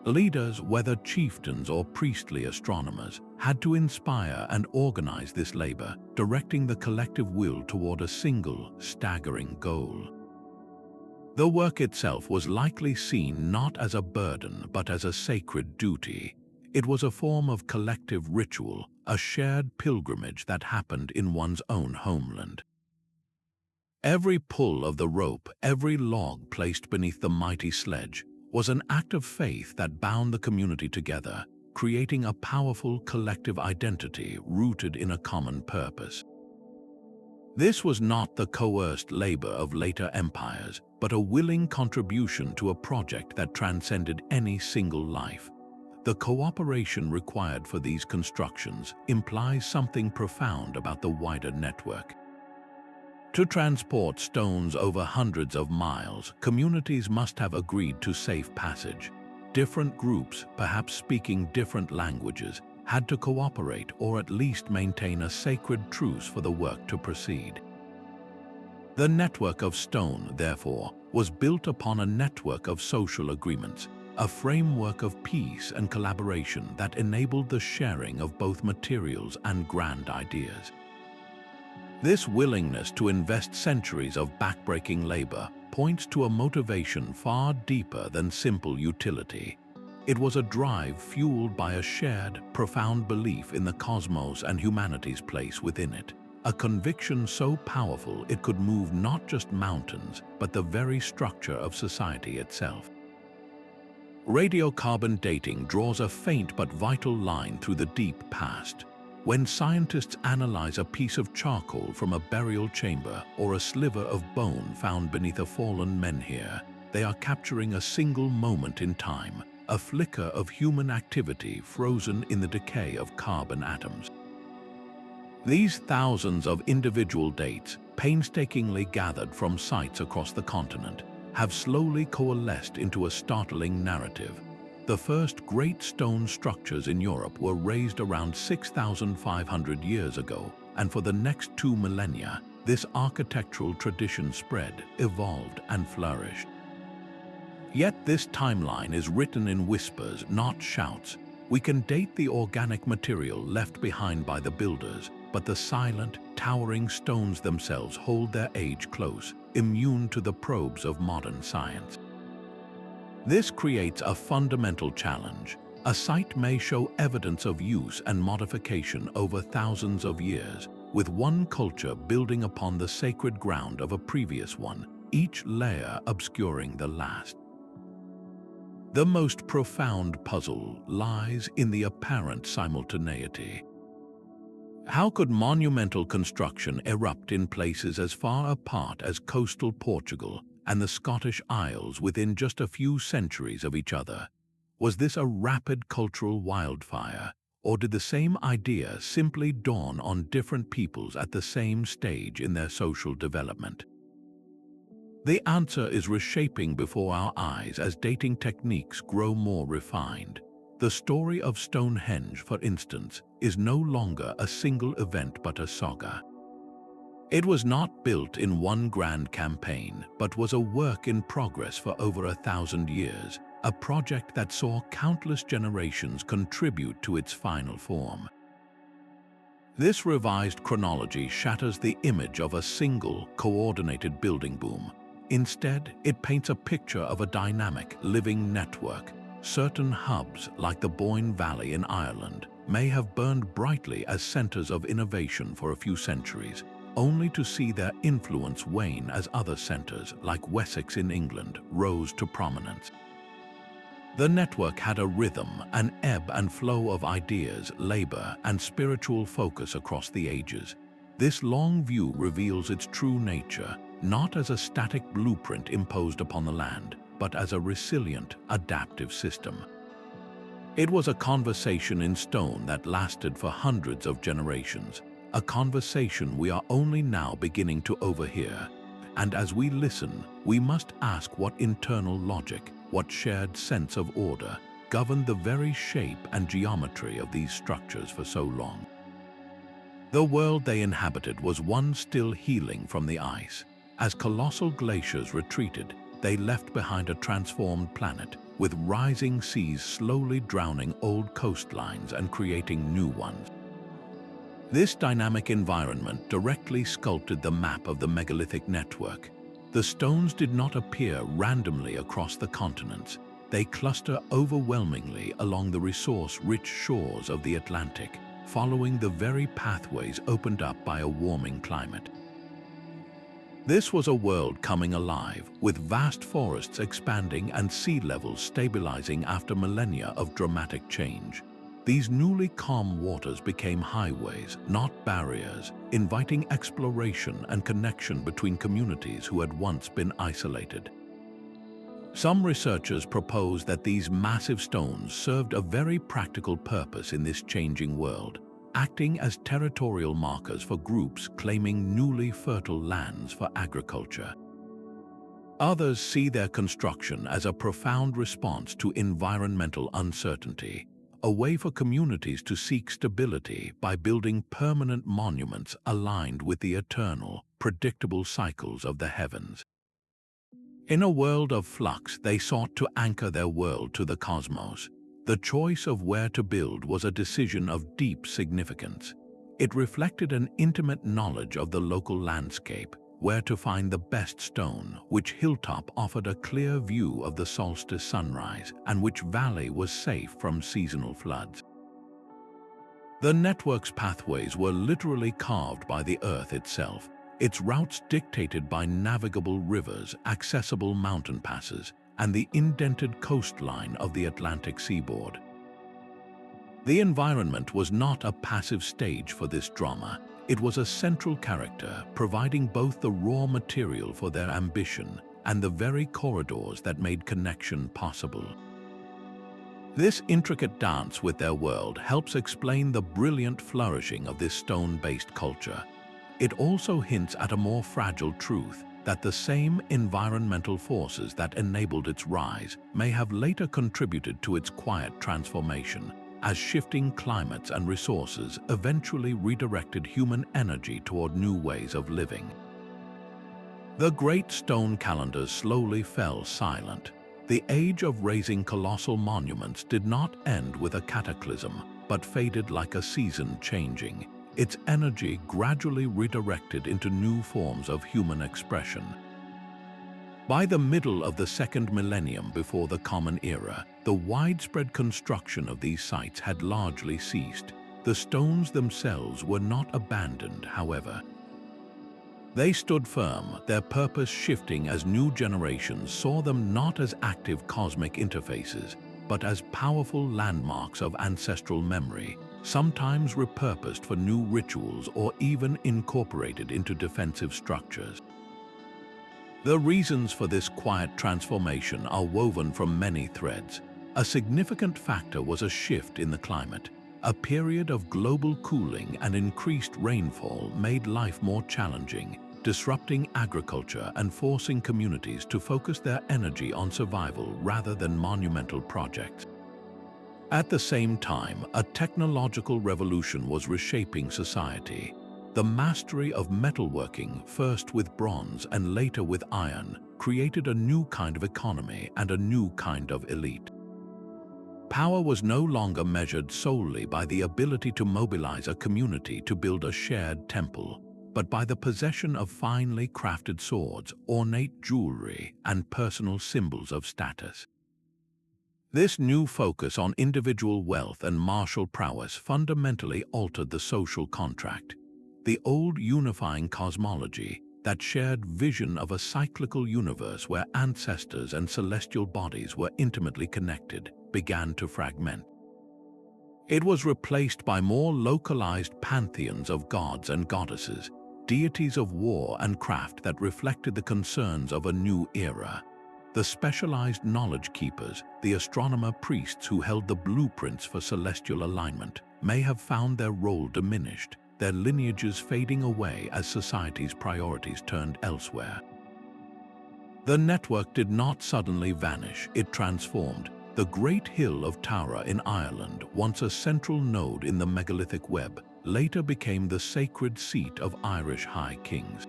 Leaders, whether chieftains or priestly astronomers, had to inspire and organize this labor, directing the collective will toward a single, staggering goal. The work itself was likely seen not as a burden but as a sacred duty. It was a form of collective ritual, a shared pilgrimage that happened in one's own homeland. Every pull of the rope, every log placed beneath the mighty sledge, was an act of faith that bound the community together, creating a powerful collective identity rooted in a common purpose. This was not the coerced labor of later empires, but a willing contribution to a project that transcended any single life. The cooperation required for these constructions implies something profound about the wider network. To transport stones over hundreds of miles, communities must have agreed to safe passage. Different groups, perhaps speaking different languages, had to cooperate or at least maintain a sacred truce for the work to proceed. The network of stone, therefore, was built upon a network of social agreements, a framework of peace and collaboration that enabled the sharing of both materials and grand ideas. This willingness to invest centuries of backbreaking labor points to a motivation far deeper than simple utility. It was a drive fueled by a shared, profound belief in the cosmos and humanity's place within it, a conviction so powerful it could move not just mountains, but the very structure of society itself. Radiocarbon dating draws a faint but vital line through the deep past. When scientists analyze a piece of charcoal from a burial chamber or a sliver of bone found beneath a fallen menhir, they are capturing a single moment in time, a flicker of human activity frozen in the decay of carbon atoms. These thousands of individual dates, painstakingly gathered from sites across the continent, have slowly coalesced into a startling narrative. The first great stone structures in Europe were raised around 6,500 years ago, and for the next 2 millennia, this architectural tradition spread, evolved, and flourished. Yet this timeline is written in whispers, not shouts. We can date the organic material left behind by the builders, but the silent, towering stones themselves hold their age close, immune to the probes of modern science. This creates a fundamental challenge. A site may show evidence of use and modification over thousands of years, with one culture building upon the sacred ground of a previous one, each layer obscuring the last. The most profound puzzle lies in the apparent simultaneity. How could monumental construction erupt in places as far apart as coastal Portugal and the Scottish Isles within just a few centuries of each other? Was this a rapid cultural wildfire, or did the same idea simply dawn on different peoples at the same stage in their social development? The answer is reshaping before our eyes as dating techniques grow more refined. The story of Stonehenge, for instance, is no longer a single event but a saga. It was not built in one grand campaign, but was a work in progress for over 1,000 years, a project that saw countless generations contribute to its final form. This revised chronology shatters the image of a single, coordinated building boom. Instead, it paints a picture of a dynamic, living network. Certain hubs, like the Boyne Valley in Ireland, may have burned brightly as centers of innovation for a few centuries, only to see their influence wane as other centers, like Wessex in England, rose to prominence. The network had a rhythm, an ebb and flow of ideas, labor, and spiritual focus across the ages. This long view reveals its true nature, not as a static blueprint imposed upon the land, but as a resilient, adaptive system. It was a conversation in stone that lasted for hundreds of generations, a conversation we are only now beginning to overhear. And as we listen, we must ask what internal logic, what shared sense of order, governed the very shape and geometry of these structures for so long. The world they inhabited was one still healing from the ice. As colossal glaciers retreated, they left behind a transformed planet, with rising seas slowly drowning old coastlines and creating new ones. This dynamic environment directly sculpted the map of the megalithic network. The stones did not appear randomly across the continents. They cluster overwhelmingly along the resource-rich shores of the Atlantic, following the very pathways opened up by a warming climate. This was a world coming alive, with vast forests expanding and sea levels stabilizing after millennia of dramatic change. These newly calm waters became highways, not barriers, inviting exploration and connection between communities who had once been isolated. Some researchers propose that these massive stones served a very practical purpose in this changing world, acting as territorial markers for groups claiming newly fertile lands for agriculture. Others see their construction as a profound response to environmental uncertainty, a way for communities to seek stability by building permanent monuments aligned with the eternal, predictable cycles of the heavens. In a world of flux, they sought to anchor their world to the cosmos. The choice of where to build was a decision of deep significance. It reflected an intimate knowledge of the local landscape, where to find the best stone, which hilltop offered a clear view of the solstice sunrise, and which valley was safe from seasonal floods. The network's pathways were literally carved by the earth itself, its routes dictated by navigable rivers, accessible mountain passes, and the indented coastline of the Atlantic seaboard. The environment was not a passive stage for this drama. It was a central character, providing both the raw material for their ambition and the very corridors that made connection possible. This intricate dance with their world helps explain the brilliant flourishing of this stone-based culture. It also hints at a more fragile truth, that the same environmental forces that enabled its rise may have later contributed to its quiet transformation, as shifting climates and resources eventually redirected human energy toward new ways of living. The great stone calendars slowly fell silent. The age of raising colossal monuments did not end with a cataclysm, but faded like a season changing, its energy gradually redirected into new forms of human expression. By the middle of the second millennium before the Common Era, the widespread construction of these sites had largely ceased. The stones themselves were not abandoned, however. They stood firm, their purpose shifting as new generations saw them not as active cosmic interfaces, but as powerful landmarks of ancestral memory, sometimes repurposed for new rituals or even incorporated into defensive structures. The reasons for this quiet transformation are woven from many threads. A significant factor was a shift in the climate. A period of global cooling and increased rainfall made life more challenging, disrupting agriculture and forcing communities to focus their energy on survival rather than monumental projects. At the same time, a technological revolution was reshaping society. The mastery of metalworking, first with bronze and later with iron, created a new kind of economy and a new kind of elite. Power was no longer measured solely by the ability to mobilize a community to build a shared temple, but by the possession of finely crafted swords, ornate jewelry, and personal symbols of status. This new focus on individual wealth and martial prowess fundamentally altered the social contract. The old unifying cosmology, that shared vision of a cyclical universe where ancestors and celestial bodies were intimately connected, began to fragment. It was replaced by more localized pantheons of gods and goddesses, deities of war and craft that reflected the concerns of a new era. The specialized knowledge keepers, the astronomer priests who held the blueprints for celestial alignment, may have found their role diminished, their lineages fading away as society's priorities turned elsewhere. The network did not suddenly vanish, it transformed. The Great Hill of Tara in Ireland, once a central node in the megalithic web, later became the sacred seat of Irish high kings.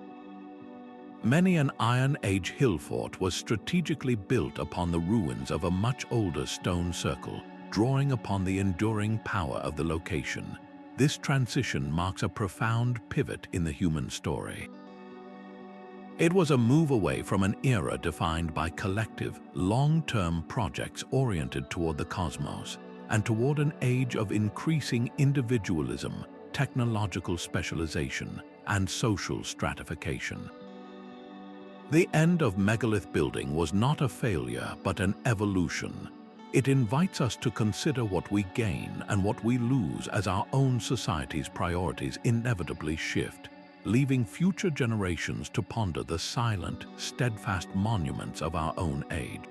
Many an Iron Age hill fort was strategically built upon the ruins of a much older stone circle, drawing upon the enduring power of the location. This transition marks a profound pivot in the human story. It was a move away from an era defined by collective, long-term projects oriented toward the cosmos, and toward an age of increasing individualism, technological specialization, and social stratification. The End of Megalith Building was not a failure but an evolution. It invites us to consider what we gain and what we lose as our own society's priorities inevitably shift, leaving future generations to ponder the silent, steadfast monuments of our own age.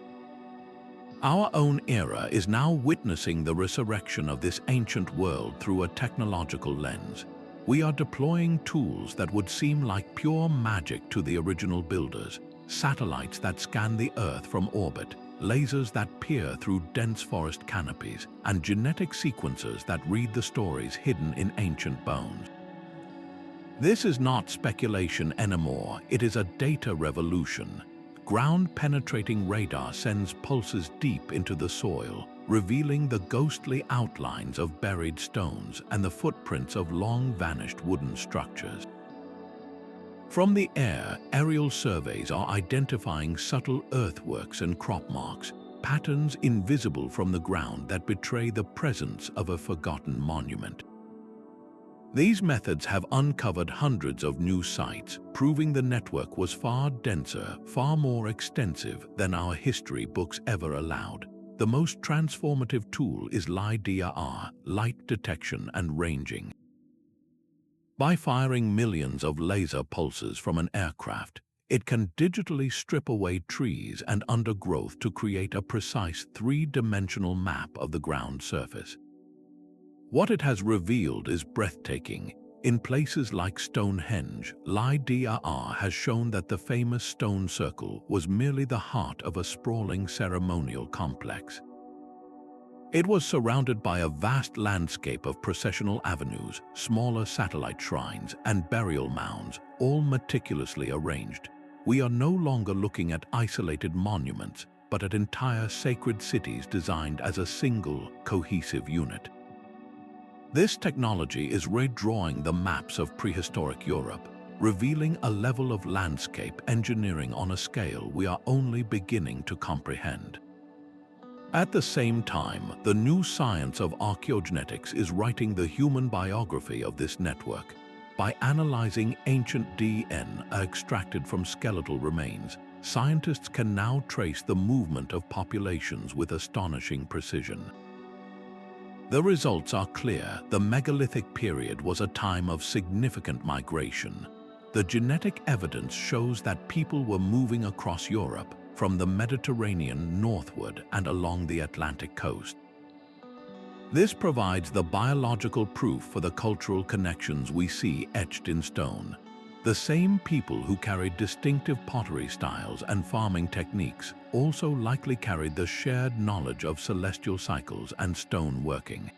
Our own era is now witnessing the resurrection of this ancient world through a technological lens. We are deploying tools that would seem like pure magic to the original builders, satellites that scan the Earth from orbit, lasers that peer through dense forest canopies, and genetic sequencers that read the stories hidden in ancient bones. This is not speculation anymore, it is a data revolution. Ground-penetrating radar sends pulses deep into the soil, revealing the ghostly outlines of buried stones and the footprints of long-vanished wooden structures. From the air, aerial surveys are identifying subtle earthworks and crop marks, patterns invisible from the ground that betray the presence of a forgotten monument. These methods have uncovered hundreds of new sites, proving the network was far denser, far more extensive than our history books ever allowed. The most transformative tool is LiDAR, light detection and ranging. By firing millions of laser pulses from an aircraft, it can digitally strip away trees and undergrowth to create a precise three-dimensional map of the ground surface. What it has revealed is breathtaking. In places like Stonehenge, LiDAR has shown that the famous stone circle was merely the heart of a sprawling ceremonial complex. It was surrounded by a vast landscape of processional avenues, smaller satellite shrines, and burial mounds, all meticulously arranged. We are no longer looking at isolated monuments, but at entire sacred cities designed as a single, cohesive unit. This technology is redrawing the maps of prehistoric Europe, revealing a level of landscape engineering on a scale we are only beginning to comprehend. At the same time, the new science of archaeogenetics is writing the human biography of this network. By analyzing ancient DNA extracted from skeletal remains, scientists can now trace the movement of populations with astonishing precision. The results are clear. The megalithic period was a time of significant migration. The genetic evidence shows that people were moving across Europe, from the Mediterranean northward and along the Atlantic coast. This provides the biological proof for the cultural connections we see etched in stone. The same people who carried distinctive pottery styles and farming techniques also likely carried the shared knowledge of celestial cycles and stone working.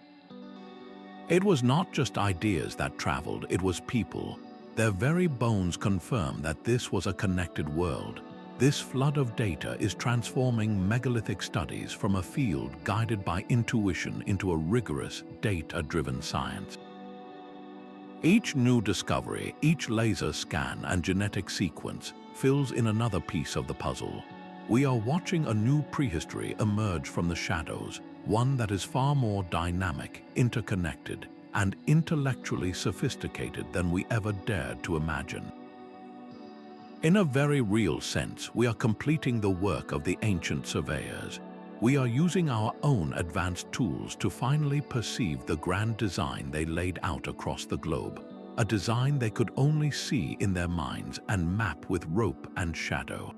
It was not just ideas that traveled, it was people. Their very bones confirm that this was a connected world. This flood of data is transforming megalithic studies from a field guided by intuition into a rigorous, data-driven science. Each new discovery, each laser scan and genetic sequence fills in another piece of the puzzle. We are watching a new prehistory emerge from the shadows, one that is far more dynamic, interconnected, and intellectually sophisticated than we ever dared to imagine. In a very real sense, we are completing the work of the ancient surveyors. We are using our own advanced tools to finally perceive the grand design they laid out across the globe, a design they could only see in their minds and map with rope and shadow.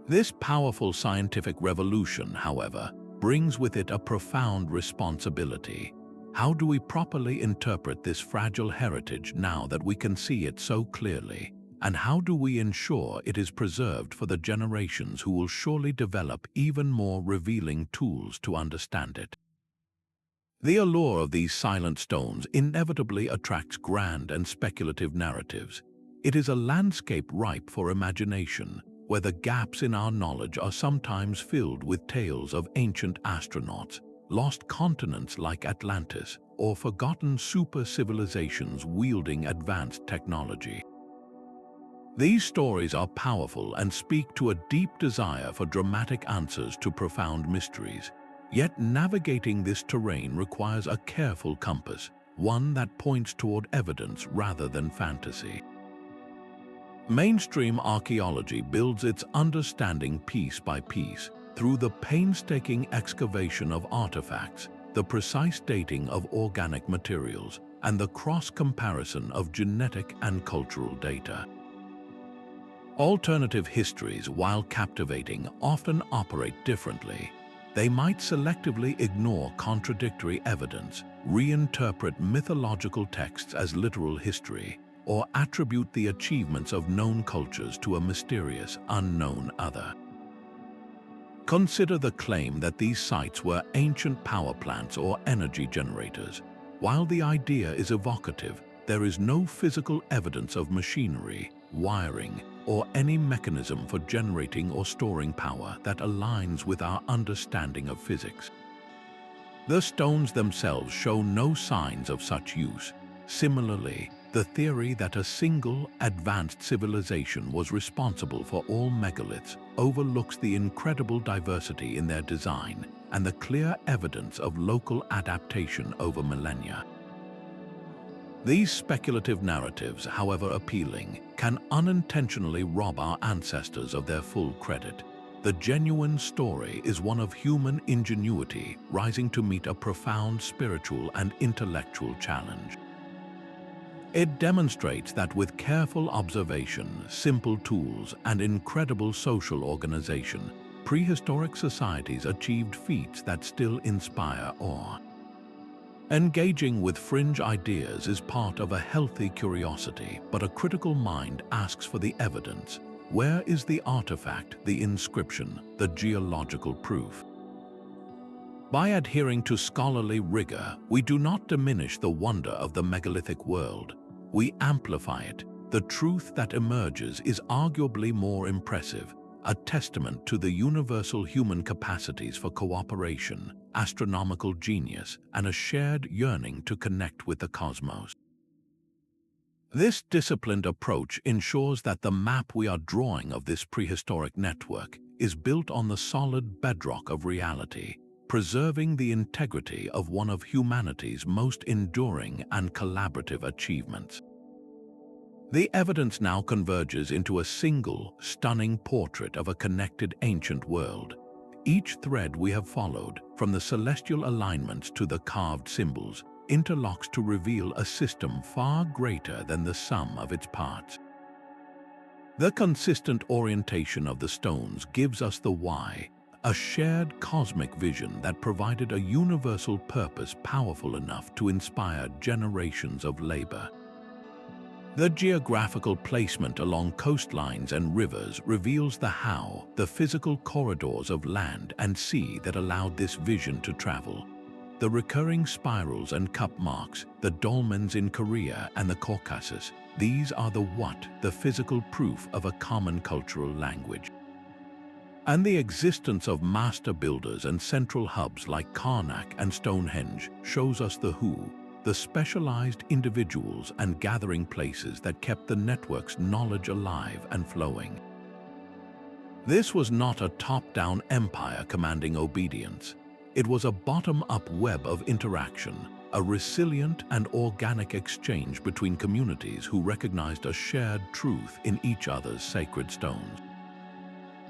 This powerful scientific revolution, however, brings with it a profound responsibility. How do we properly interpret this fragile heritage now that we can see it so clearly? And how do we ensure it is preserved for the generations who will surely develop even more revealing tools to understand it? The allure of these silent stones inevitably attracts grand and speculative narratives. It is a landscape ripe for imagination, where the gaps in our knowledge are sometimes filled with tales of ancient astronauts, lost continents like Atlantis, or forgotten super-civilizations wielding advanced technology. These stories are powerful and speak to a deep desire for dramatic answers to profound mysteries. Yet navigating this terrain requires a careful compass, one that points toward evidence rather than fantasy. Mainstream archaeology builds its understanding piece by piece through the painstaking excavation of artifacts, the precise dating of organic materials, and the cross-comparison of genetic and cultural data. Alternative histories, while captivating, often operate differently. They might selectively ignore contradictory evidence, reinterpret mythological texts as literal history, or attribute the achievements of known cultures to a mysterious, unknown other. Consider the claim that these sites were ancient power plants or energy generators. While the idea is evocative, there is no physical evidence of machinery, wiring, or any mechanism for generating or storing power that aligns with our understanding of physics. The stones themselves show no signs of such use. Similarly, the theory that a single, advanced civilization was responsible for all megaliths overlooks the incredible diversity in their design and the clear evidence of local adaptation over millennia. These speculative narratives, however appealing, can unintentionally rob our ancestors of their full credit. The genuine story is one of human ingenuity rising to meet a profound spiritual and intellectual challenge. It demonstrates that with careful observation, simple tools, and incredible social organization, prehistoric societies achieved feats that still inspire awe. Engaging with fringe ideas is part of a healthy curiosity, but a critical mind asks for the evidence. Where is the artifact, the inscription, the geological proof? By adhering to scholarly rigor, we do not diminish the wonder of the megalithic world. We amplify it. The truth that emerges is arguably more impressive, a testament to the universal human capacities for cooperation, astronomical genius, and a shared yearning to connect with the cosmos. This disciplined approach ensures that the map we are drawing of this prehistoric network is built on the solid bedrock of reality, preserving the integrity of one of humanity's most enduring and collaborative achievements. The evidence now converges into a single, stunning portrait of a connected ancient world. Each thread we have followed, from the celestial alignments to the carved symbols, interlocks to reveal a system far greater than the sum of its parts. The consistent orientation of the stones gives us the why, a shared cosmic vision that provided a universal purpose powerful enough to inspire generations of labor. The geographical placement along coastlines and rivers reveals the how, the physical corridors of land and sea that allowed this vision to travel. The recurring spirals and cup marks, the dolmens in Korea and the Caucasus, these are the what, the physical proof of a common cultural language. And the existence of master builders and central hubs like Karnak and Stonehenge shows us the who, the specialized individuals and gathering places that kept the network's knowledge alive and flowing. This was not a top-down empire commanding obedience. It was a bottom-up web of interaction, a resilient and organic exchange between communities who recognized a shared truth in each other's sacred stones.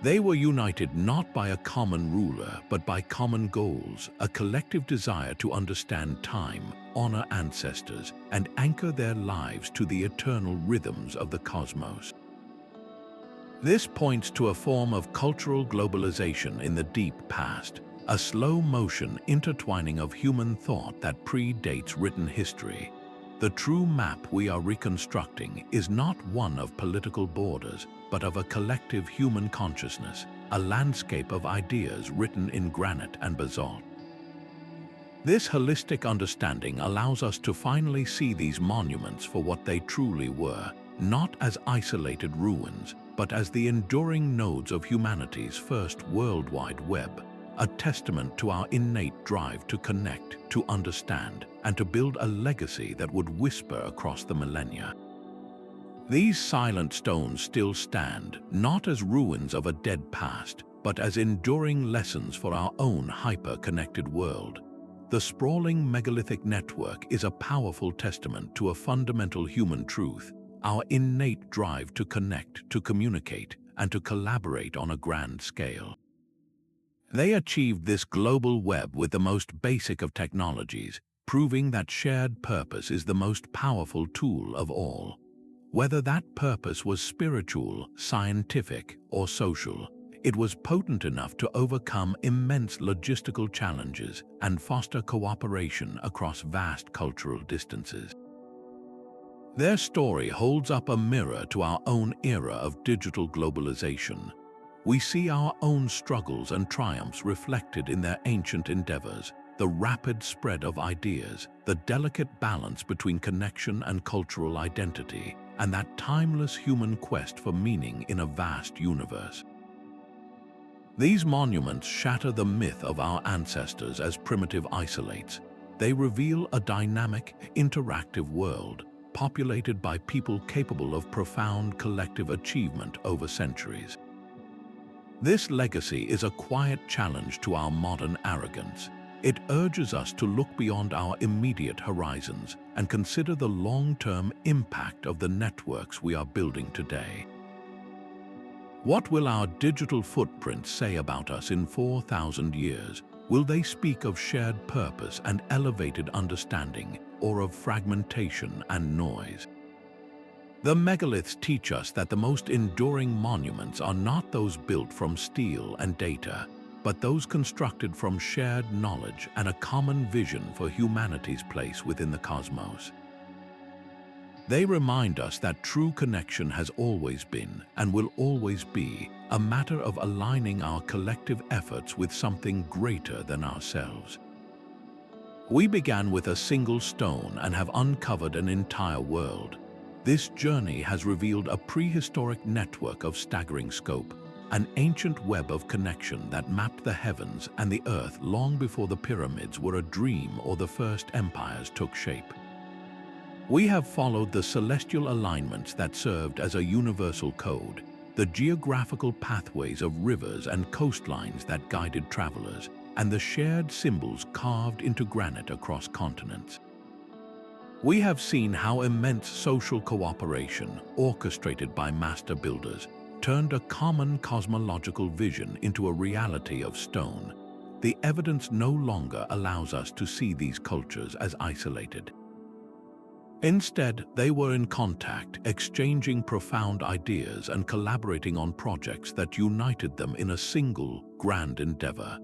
They were united not by a common ruler, but by common goals, a collective desire to understand time, honor ancestors, and anchor their lives to the eternal rhythms of the cosmos. This points to a form of cultural globalization in the deep past, a slow-motion intertwining of human thought that predates written history. The true map we are reconstructing is not one of political borders, but of a collective human consciousness, a landscape of ideas written in granite and basalt. This holistic understanding allows us to finally see these monuments for what they truly were, not as isolated ruins, but as the enduring nodes of humanity's first worldwide web, a testament to our innate drive to connect, to understand, and to build a legacy that would whisper across the millennia. These silent stones still stand, not as ruins of a dead past, but as enduring lessons for our own hyper-connected world. The sprawling megalithic network is a powerful testament to a fundamental human truth: our innate drive to connect, to communicate, and to collaborate on a grand scale. They achieved this global web with the most basic of technologies, proving that shared purpose is the most powerful tool of all. Whether that purpose was spiritual, scientific, or social, it was potent enough to overcome immense logistical challenges and foster cooperation across vast cultural distances. Their story holds up a mirror to our own era of digital globalization. We see our own struggles and triumphs reflected in their ancient endeavors: the rapid spread of ideas, the delicate balance between connection and cultural identity, and that timeless human quest for meaning in a vast universe. These monuments shatter the myth of our ancestors as primitive isolates. They reveal a dynamic, interactive world, populated by people capable of profound collective achievement over centuries. This legacy is a quiet challenge to our modern arrogance. It urges us to look beyond our immediate horizons and consider the long-term impact of the networks we are building today. What will our digital footprints say about us in 4,000 years? Will they speak of shared purpose and elevated understanding, or of fragmentation and noise? The megaliths teach us that the most enduring monuments are not those built from steel and data, but those constructed from shared knowledge and a common vision for humanity's place within the cosmos. They remind us that true connection has always been, and will always be, a matter of aligning our collective efforts with something greater than ourselves. We began with a single stone and have uncovered an entire world. This journey has revealed a prehistoric network of staggering scope, an ancient web of connection that mapped the heavens and the earth long before the pyramids were a dream or the first empires took shape. We have followed the celestial alignments that served as a universal code, the geographical pathways of rivers and coastlines that guided travelers, and the shared symbols carved into granite across continents. We have seen how immense social cooperation, orchestrated by master builders, turned a common cosmological vision into a reality of stone. The evidence no longer allows us to see these cultures as isolated. Instead, they were in contact, exchanging profound ideas and collaborating on projects that united them in a single, grand endeavor.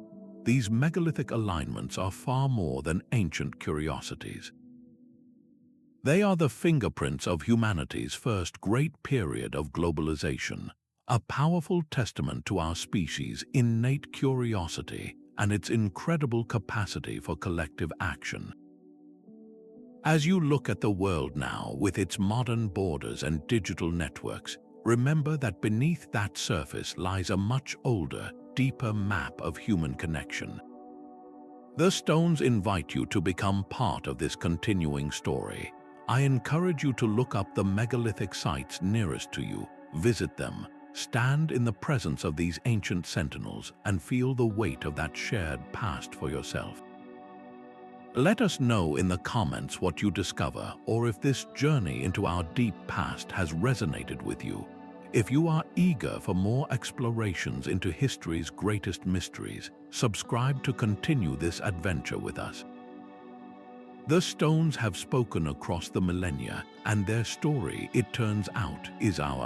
These megalithic alignments are far more than ancient curiosities. They are the fingerprints of humanity's first great period of globalization, a powerful testament to our species' innate curiosity and its incredible capacity for collective action. As you look at the world now with its modern borders and digital networks, remember that beneath that surface lies a much older, deeper map of human connection. The stones invite you to become part of this continuing story. I encourage you to look up the megalithic sites nearest to you, visit them, stand in the presence of these ancient sentinels, and feel the weight of that shared past for yourself. Let us know in the comments what you discover, or if this journey into our deep past has resonated with you. If you are eager for more explorations into history's greatest mysteries, subscribe to continue this adventure with us. The stones have spoken across the millennia, and their story, it turns out, is our